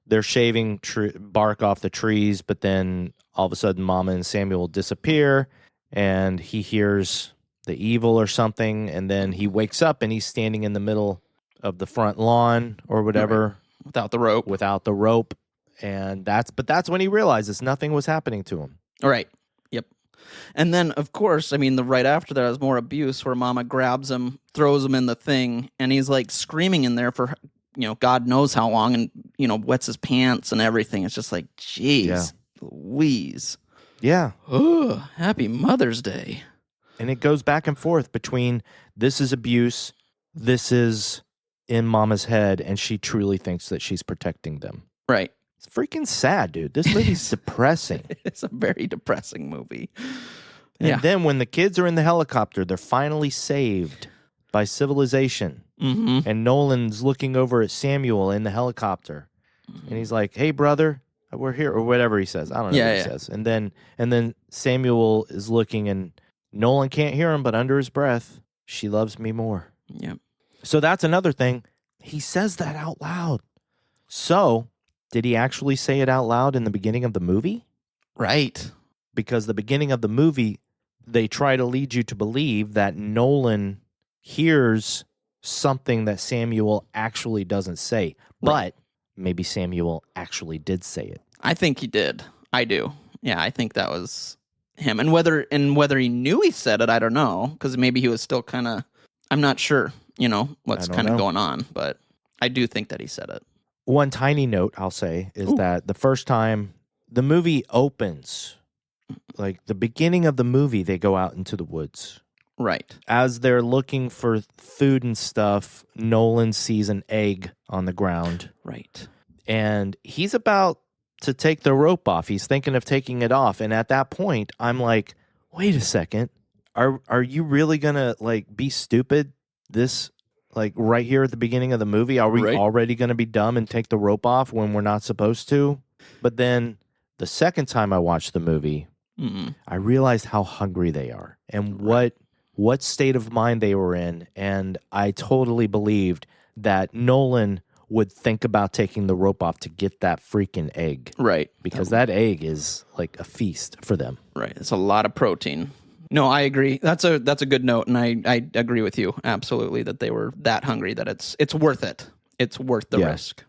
they're shaving bark off the trees, but then all of a sudden Mama and Samuel disappear, and he hears the evil or something, and then he wakes up and he's standing in the middle of the front lawn or whatever. Without the rope. And that's when he realizes nothing was happening to him. All right. Yep. And then, of course, I mean, right after that is more abuse, where Mama grabs him, throws him in the thing, and he's like screaming in there for, God knows how long, and, wets his pants and everything. It's just like, geez, Louise. Yeah. Oh, happy Mother's Day. And it goes back and forth between this is abuse, this is in Mama's head, and she truly thinks that she's protecting them. Right. It's freaking sad, dude. This movie's depressing. It's a very depressing movie. And then when the kids are in the helicopter, they're finally saved by civilization. Mm-hmm. And Nolan's looking over at Samuel in the helicopter. Mm-hmm. And he's like, hey, brother, we're here, or whatever he says. I don't know what he says. And then Samuel is looking, and Nolan can't hear him, but under his breath, she loves me more. Yep. So that's another thing. He says that out loud. So did he actually say it out loud in the beginning of the movie? Right. Because the beginning of the movie, they try to lead you to believe that Nolan hears something that Samuel actually doesn't say. But maybe Samuel actually did say it. I think he did. I do. Yeah, I think that was him. And whether he knew he said it, I don't know. Because maybe he was still kind of, I'm not sure, what's kind of going on. But I do think that he said it. One tiny note I'll say is that the first time the movie opens, like the beginning of the movie, they go out into the woods. Right. As they're looking for food and stuff, Nolan sees an egg on the ground. Right. And he's about to take the rope off. He's thinking of taking it off. And at that point, I'm like, wait a second. Are you really going to be stupid right here at the beginning of the movie? Are we already going to be dumb and take the rope off when we're not supposed to? But then the second time I watched the movie, I realized how hungry they are and what state of mind they were in. And I totally believed that Nolan would think about taking the rope off to get that freaking egg. Right. Because that egg is like a feast for them. Right. It's a lot of protein. No, I agree. That's a good note, and I agree with you absolutely that they were that hungry that it's worth it. It's worth the risk.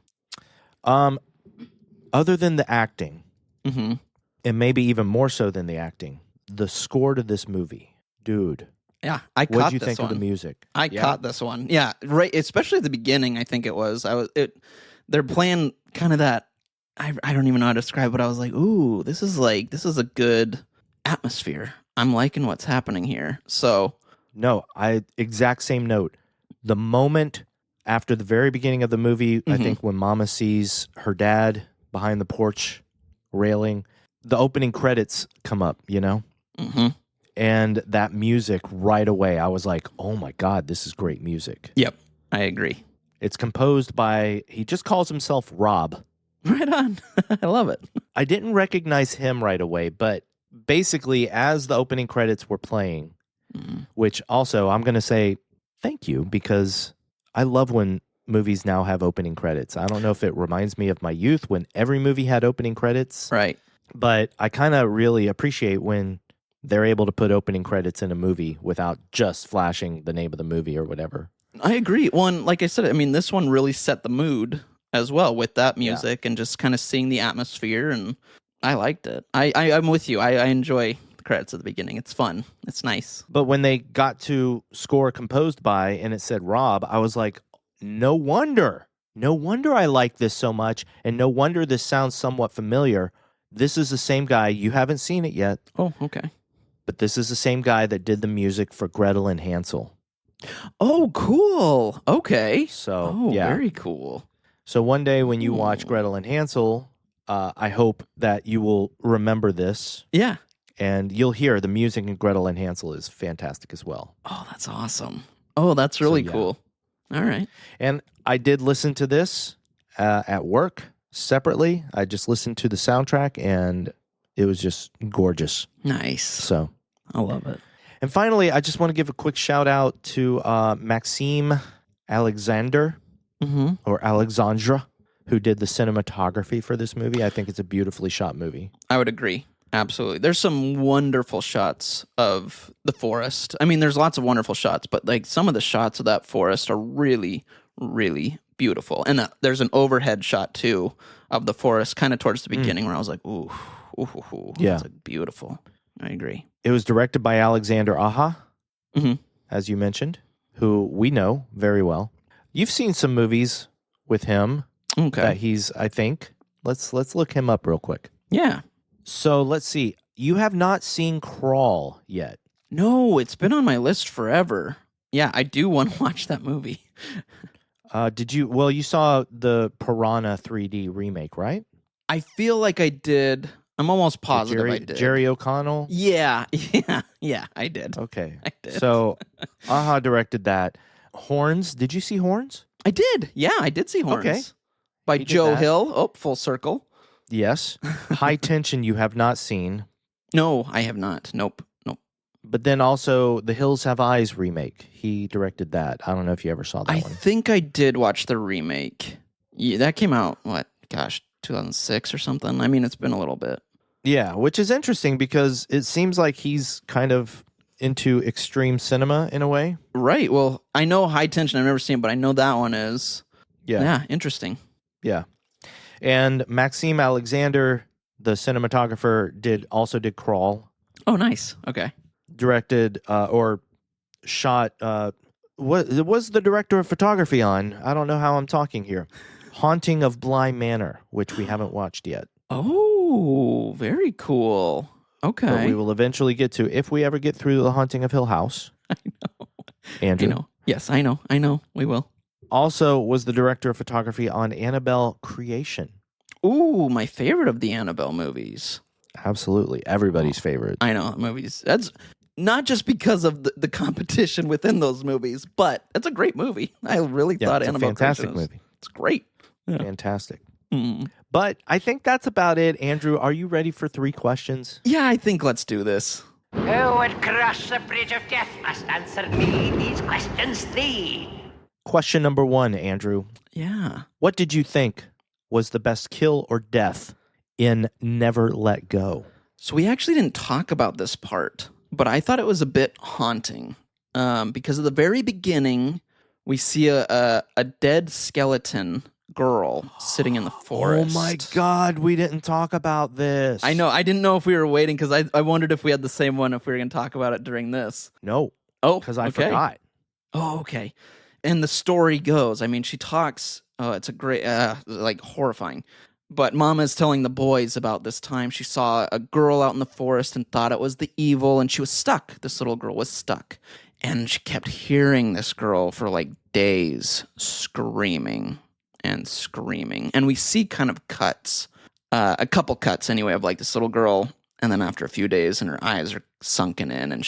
Other than the acting, and maybe even more so than the acting, the score to this movie, dude. Yeah, I caught this one. What did you think of the music? I caught this one. Yeah, right. Especially at the beginning, I think it was. They're playing kind of that. I don't even know how to describe it, but I was like, ooh, this is a good atmosphere. I'm liking what's happening here. So no, exact same note. The moment after the very beginning of the movie, I think when Mama sees her dad behind the porch railing, the opening credits come up, And that music right away, I was like, oh my God, this is great music. Yep, I agree. It's composed by, he just calls himself Rob. Right on. I love it. I didn't recognize him right away, but basically as the opening credits were playing, which also I'm going to say thank you, because I love when movies now have opening credits. I don't know if it reminds me of my youth when every movie had opening credits. Right. But I kind of really appreciate when they're able to put opening credits in a movie without just flashing the name of the movie or whatever. I agree. One, like I said, I mean, this one really set the mood as well with that music and just kind of seeing the atmosphere, and I liked it. I'm with you. I enjoy the credits at the beginning. It's fun. It's nice. But when they got to score composed by and it said Rob, I was like, no wonder. No wonder I like this so much, and no wonder this sounds somewhat familiar. This is the same guy. You haven't seen it yet. Oh, okay. But this is the same guy that did the music for Gretel and Hansel. Oh, cool. Okay. So, yeah. Very cool. So one day when you watch Gretel and Hansel, I hope that you will remember this. Yeah. And you'll hear the music in Gretel and Hansel is fantastic as well. Oh, that's awesome. Oh, that's really cool. All right. And I did listen to this at work separately. I just listened to the soundtrack, and it was just gorgeous. Nice. So I love it. And finally, I just want to give a quick shout out to Maxime Alexander or Alexandra, who did the cinematography for this movie. I think it's a beautifully shot movie. I would agree. Absolutely. There's some wonderful shots of the forest. I mean, there's lots of wonderful shots, but like some of the shots of that forest are really, really beautiful. And there's an overhead shot too of the forest kind of towards the beginning where I was like, ooh, yeah. That's beautiful. I agree. It was directed by Alexandre Aja, as you mentioned, who we know very well. You've seen some movies with him that he's, I think. Let's look him up real quick. Yeah. So let's see. You have not seen Crawl yet. No, it's been on my list forever. Yeah, I do want to watch that movie. Did you? Well, you saw the Piranha 3D remake, right? I feel like I did. I'm almost positive I did. Jerry O'Connell? Yeah, I did. Okay. I did. So, Aja directed that. Horns, did you see Horns? I did. Yeah, I did see Horns. Okay. By He did Joe that. Hill. Oh, full circle. Yes. High Tension, you have not seen. No, I have not. Nope. But then also The Hills Have Eyes remake. He directed that. I don't know if you ever saw that I one. think I did watch the remake. Yeah, that came out, 2006 or something? I mean, it's been a little bit. Yeah, which is interesting because it seems like he's kind of into extreme cinema in a way. Right. Well, I know High Tension. I've never seen it, but I know that one is. Yeah, interesting. Yeah. And Maxime Alexander, the cinematographer, also did Crawl. Oh, nice. Okay. Directed or shot what was the director of photography on? I don't know how I'm talking here. Haunting of Bly Manor, which we haven't watched yet. Oh, very cool. Okay. But we will eventually get to, if we ever get through The Haunting of Hill House. I know. Andrew. I know. Yes, I know. We will. Also was the director of photography on Annabelle Creation. Ooh, my favorite of the Annabelle movies. Absolutely. Everybody's favorite. I know, movies. That's not just because of the competition within those movies, but it's a great movie. I really thought it's Annabelle a fantastic Creation movie. It's great. Yeah. Fantastic. Mm. But I think that's about it. Andrew, are you ready for 3 questions? Yeah, I think let's do this. Who would cross the bridge of death must answer me these questions 3. Question number 1, Andrew. Yeah. What did you think was the best kill or death in Never Let Go? So we actually didn't talk about this part, but I thought it was a bit haunting because at the very beginning, we see a dead skeleton girl sitting in the forest. Oh my God, we didn't talk about this. I know. I didn't know if we were waiting because I wondered if we had the same one, if we were going to talk about it during this. No. Oh, because I okay. forgot. Oh, okay. And the story goes, I mean, she talks, it's a great, horrifying. But Mama is telling the boys about this time she saw a girl out in the forest and thought it was the evil, and she was stuck. This little girl was stuck. And she kept hearing this girl for like days screaming and screaming. And we see kind of cuts, a couple cuts anyway, of like this little girl and then after a few days, and her eyes are sunken in, and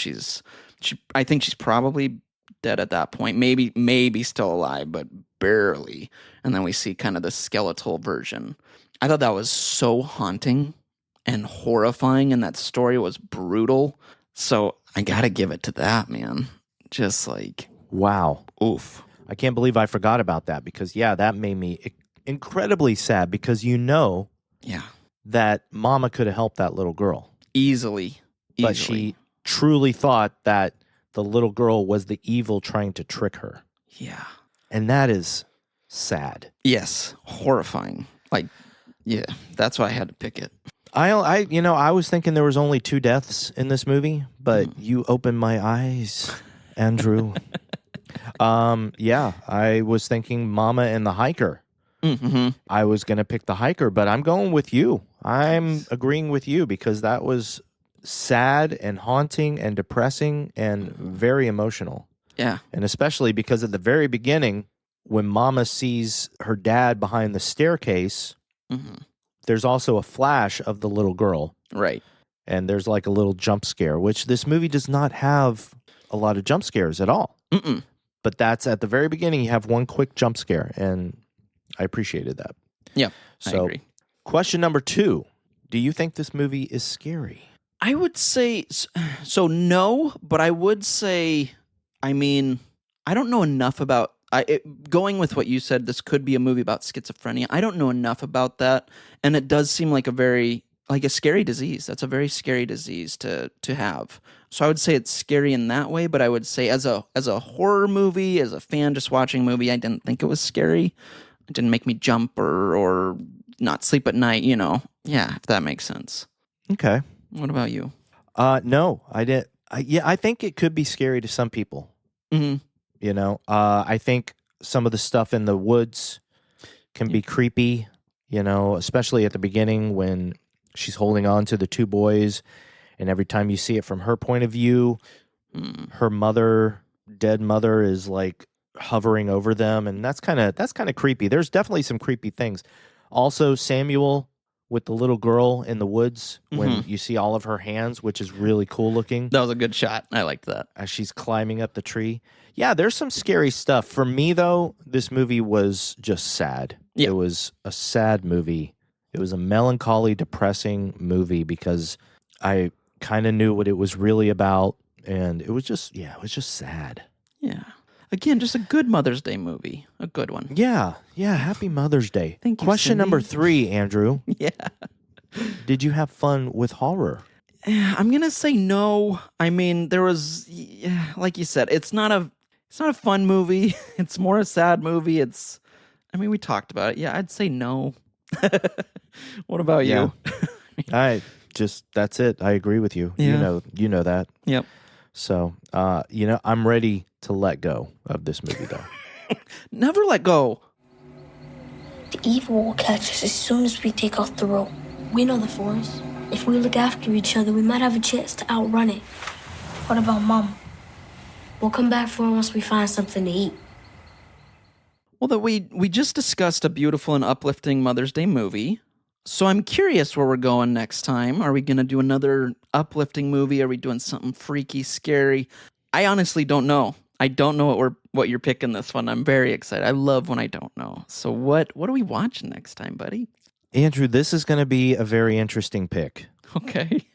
I think she's probably dead at that point. Maybe still alive, but barely. And then we see kind of the skeletal version. I thought that was so haunting and horrifying, and that story was brutal. So I gotta give it to that, man. Just like, wow. oof. I can't believe I forgot about that because, that made me incredibly sad because Yeah. that Mama could have helped that little girl. Easily. But she truly thought that the little girl was the evil trying to trick her. Yeah. And that is sad. Yes. Horrifying. Like, yeah, that's why I had to pick it. I was thinking there was only 2 deaths in this movie, but you opened my eyes, Andrew. I was thinking Mama and the hiker. Mm-hmm. I was going to pick the hiker, but I'm going with you. I'm agreeing with you because that was sad and haunting and depressing and very emotional. Yeah. And especially because at the very beginning, when Mama sees her dad behind the staircase, there's also a flash of the little girl. Right. And there's like a little jump scare, which this movie does not have a lot of jump scares at all. Mm-mm. But that's at the very beginning, you have one quick jump scare, and I appreciated that. Yeah, So, I agree. Question number 2. Do you think this movie is scary? I would say, so no, but I would say, I mean, I don't know enough about, going with what you said, this could be a movie about schizophrenia. I don't know enough about that, and it does seem like a scary disease. That's a very scary disease to have. So I would say it's scary in that way, but I would say as a horror movie, as a fan just watching a movie, I didn't think it was scary. It didn't make me jump or not sleep at night, Yeah, if that makes sense. Okay. What about you? No, I didn't. I think it could be scary to some people. Mm-hmm. I think some of the stuff in the woods can be creepy, especially at the beginning when she's holding on to the 2 boys. And every time you see it from her point of view, her dead mother is like hovering over them. And that's kind of creepy. There's definitely some creepy things. Also, Samuel with the little girl in the woods when you see all of her hands, which is really cool looking. That was a good shot. I liked that. As she's climbing up the tree. Yeah, there's some scary stuff. For me, though, this movie was just sad. Yeah. It was a sad movie. It was a melancholy, depressing movie because I kind of knew what it was really about. And it was just sad. Yeah. Again, just a good Mother's Day movie. A good one. Yeah. Happy Mother's Day. Thank you, Question Cindy. number 3, Andrew. Yeah. Did you have fun with horror? I'm going to say no. I mean, there was, like you said, it's not a fun movie. It's more a sad movie. We talked about it. Yeah, I'd say no. What about you? That's it. I agree with you. Yeah. You know that. Yep. So, I'm ready to let go of this movie, though. Never let go. The evil will catch us as soon as we take off the rope. We know the forest. If we look after each other, we might have a chance to outrun it. What about Mom? We'll come back for her once we find something to eat. Well, that we just discussed a beautiful and uplifting Mother's Day movie. So I'm curious where we're going next time. Are we going to do another uplifting movie? Are we doing something freaky, scary? I honestly don't know. I don't know what you're picking this one. I'm very excited. I love when I don't know. So what are we watching next time, buddy? Andrew, this is going to be a very interesting pick. Okay.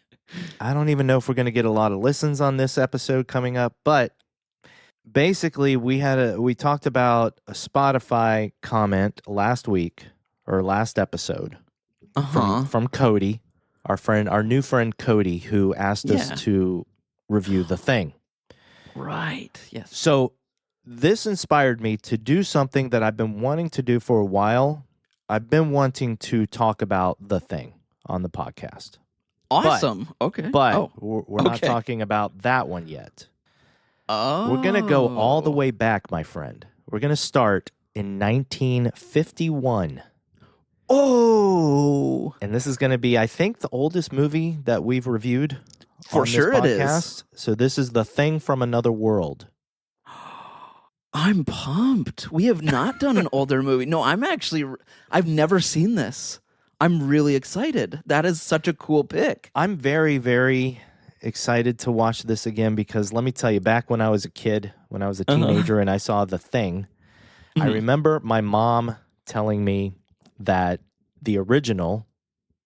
I don't even know if we're going to get a lot of listens on this episode coming up, but basically we talked about a Spotify comment last week or last episode from Cody, our new friend Cody, who asked us to review The Thing. Right. Yes. So this inspired me to do something that I've been wanting to do for a while. I've been wanting to talk about The Thing on the podcast. Awesome. Okay. But we're not talking about that one yet. Oh. We're going to go all the way back, my friend. We're going to start in 1951. Oh. And this is going to be, I think, the oldest movie that we've reviewed. For sure it is. So this is The Thing from Another World. I'm pumped. We have not done an older movie. No, I've never seen this. I'm really excited. That is such a cool pick. I'm very, very excited to watch this again because let me tell you, back when I was a kid, when I was a teenager and I saw The Thing, I remember my mom telling me that the original,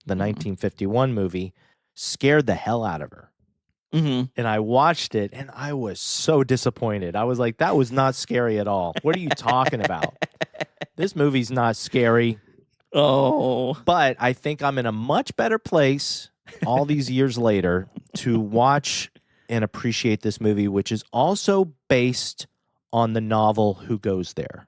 the 1951 movie, scared the hell out of her. And I watched it and I was so disappointed. I was like, that was not scary at all. What are you talking about? This movie's not scary. Oh. But I think I'm in a much better place all these years later to watch and appreciate this movie, which is also based on the novel Who Goes There.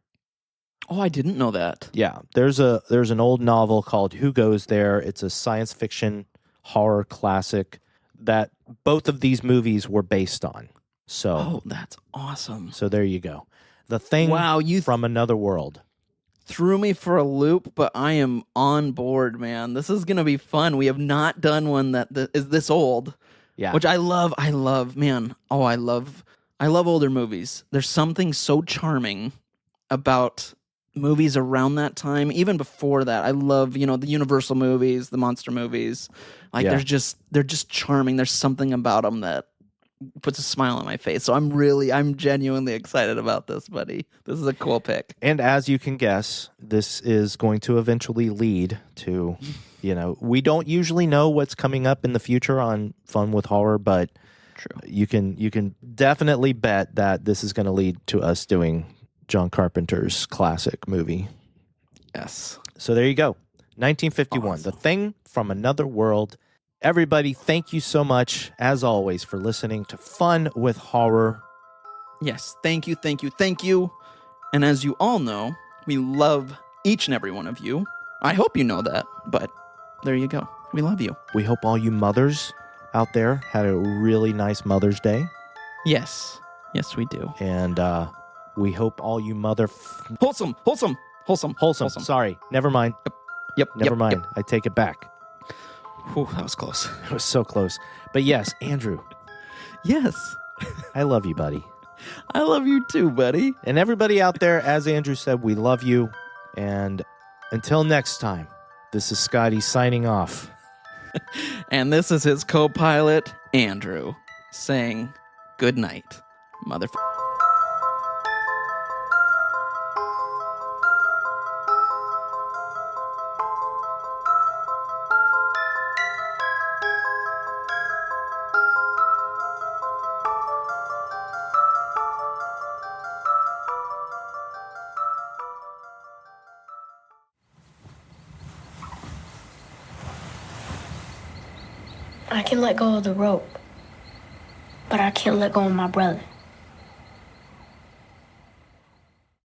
Oh, I didn't know that. Yeah, there's an old novel called Who Goes There. It's a science fiction horror classic that both of these movies were based on. So, Oh, that's awesome. so there you go. The Thing Wow, you from Another World. threw me for a loop, but I am on board, man. This is going to be fun. We have not done one that is this old. Yeah. Which I love, man. Oh, I love older movies. There's something so charming about movies around that time, even before that. I love, the Universal movies, the monster movies. Like Yeah. they're just charming. There's something about them that puts a smile on my face. So I'm genuinely excited about this, buddy. This is a cool pick. And as you can guess, this is going to eventually lead to, we don't usually know what's coming up in the future on Fun with Horror, but True. you can definitely bet that this is going to lead to us doing John Carpenter's classic movie. Yes. So there you go. 1951, Awesome. The Thing from Another World. Everybody, thank you so much, as always, for listening to Fun with Horror. Yes. Thank you. Thank you. Thank you. And as you all know, we love each and every one of you. I hope you know that, but there you go. We love you. We hope all you mothers out there had a really nice Mother's Day. Yes. Yes, we do. And we hope all you Wholesome. wholesome. Sorry, never mind. Yep. Never mind. I take it back. Whew, that was close. It was so close. But yes, Andrew, Yes. I love you, buddy. I love you too, buddy. And everybody out there, as Andrew said, we love you. And until next time, this is Scotty signing off. And this is his co-pilot, Andrew, saying good night, motherfucker. I can let go of the rope, but I can't let go of my brother.